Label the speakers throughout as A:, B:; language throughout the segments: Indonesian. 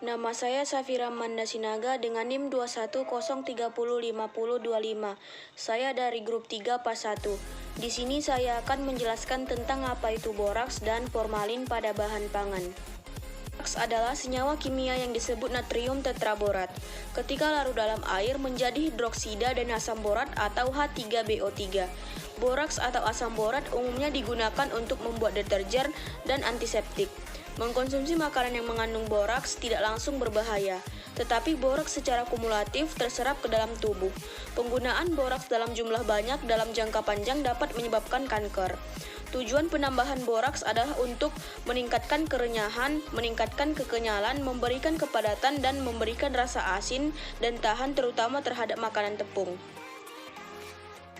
A: Nama saya Safira Mandasinaga dengan NIM 210305025. Saya dari grup 3 PAS 1. Di sini saya akan menjelaskan tentang apa itu boraks dan formalin pada bahan pangan. Boraks adalah senyawa kimia yang disebut natrium tetraborat. Ketika larut dalam air menjadi hidroksida dan asam borat atau H3BO3. Boraks atau asam borat umumnya digunakan untuk membuat deterjen dan antiseptik. Mengkonsumsi makanan yang mengandung boraks tidak langsung berbahaya, tetapi boraks secara kumulatif terserap ke dalam tubuh. Penggunaan boraks dalam jumlah banyak dalam jangka panjang dapat menyebabkan kanker. Tujuan penambahan boraks adalah untuk meningkatkan kerenyahan, meningkatkan kekenyalan, memberikan kepadatan, dan memberikan rasa asin dan tahan terutama terhadap makanan tepung.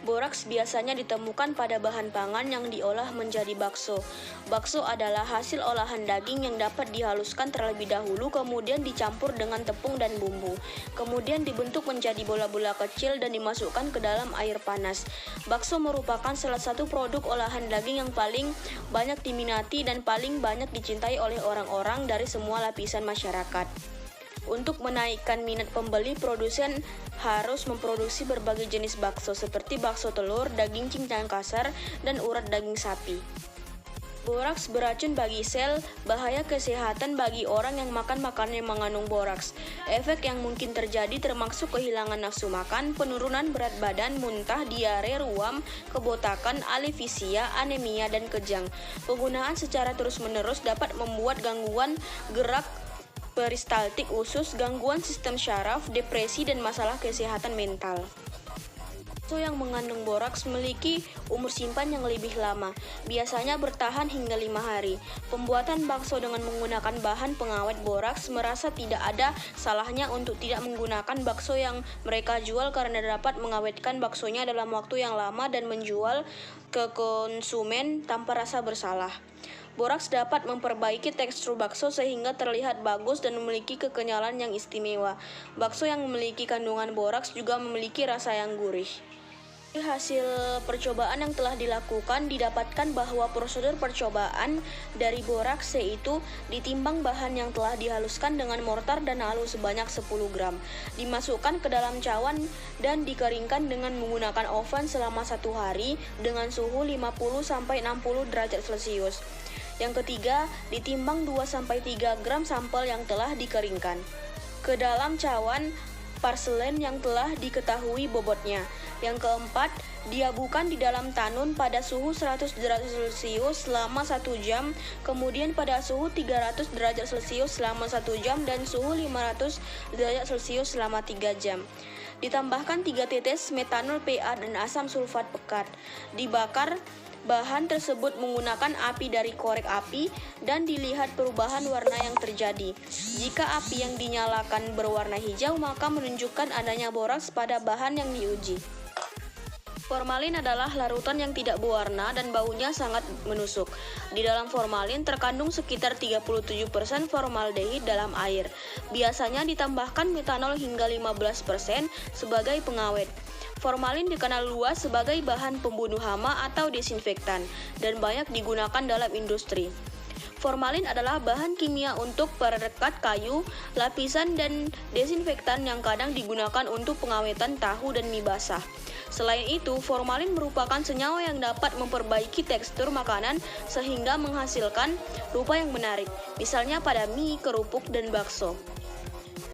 A: Boraks biasanya ditemukan pada bahan pangan yang diolah menjadi bakso. Bakso adalah hasil olahan daging yang dapat dihaluskan terlebih dahulu, kemudian dicampur dengan tepung dan bumbu. Kemudian dibentuk menjadi bola-bola kecil dan dimasukkan ke dalam air panas. Bakso merupakan salah satu produk olahan daging yang paling banyak diminati dan paling banyak dicintai oleh orang-orang dari semua lapisan masyarakat. Untuk menaikkan minat pembeli, produsen harus memproduksi berbagai jenis bakso seperti bakso telur, daging cincang kasar, dan urat daging sapi. Boraks beracun bagi sel, bahaya kesehatan bagi orang yang makan makanan yang mengandung boraks. Efek yang mungkin terjadi termasuk kehilangan nafsu makan, penurunan berat badan, muntah, diare, ruam, kebotakan, alefisia, anemia, dan kejang. Penggunaan secara terus-menerus dapat membuat gangguan gerak peristaltik usus, gangguan sistem syaraf, depresi, dan masalah kesehatan mental. Bakso yang mengandung boraks memiliki umur simpan yang lebih lama, biasanya bertahan hingga 5 hari. Pembuatan bakso dengan menggunakan bahan pengawet boraks merasa tidak ada salahnya untuk tidak menggunakan bakso yang mereka jual karena dapat mengawetkan baksonya dalam waktu yang lama dan menjual ke konsumen tanpa rasa bersalah. Boraks dapat memperbaiki tekstur bakso sehingga terlihat bagus dan memiliki kekenyalan yang istimewa. Bakso yang memiliki kandungan boraks juga memiliki rasa yang gurih. Hasil percobaan yang telah dilakukan didapatkan bahwa prosedur percobaan dari boraks yaitu ditimbang bahan yang telah dihaluskan dengan mortar dan halu sebanyak 10 gram, dimasukkan ke dalam cawan dan dikeringkan dengan menggunakan oven selama 1 hari dengan suhu 50-60 derajat Celcius. Yang ketiga, ditimbang 2-3 gram sampel yang telah dikeringkan ke dalam cawan porselen yang telah diketahui bobotnya. Yang keempat, diabukan di dalam tanun pada suhu 100 derajat Celcius selama 1 jam, kemudian pada suhu 300 derajat Celcius selama 1 jam dan suhu 500 derajat Celcius selama 3 jam. Ditambahkan 3 tetes metanol PA dan asam sulfat pekat. Dibakar bahan tersebut menggunakan api dari korek api dan dilihat perubahan warna yang terjadi. Jika api yang dinyalakan berwarna hijau, maka menunjukkan adanya boraks pada bahan yang diuji. Formalin adalah larutan yang tidak berwarna dan baunya sangat menusuk. Di dalam formalin terkandung sekitar 37% formaldehid dalam air. Biasanya ditambahkan metanol hingga 15% sebagai pengawet. Formalin dikenal luas sebagai bahan pembunuh hama atau desinfektan dan banyak digunakan dalam industri. Formalin adalah bahan kimia untuk perekat kayu, lapisan, dan desinfektan yang kadang digunakan untuk pengawetan tahu dan mie basah. Selain itu, formalin merupakan senyawa yang dapat memperbaiki tekstur makanan sehingga menghasilkan rupa yang menarik, misalnya pada mie, kerupuk, dan bakso.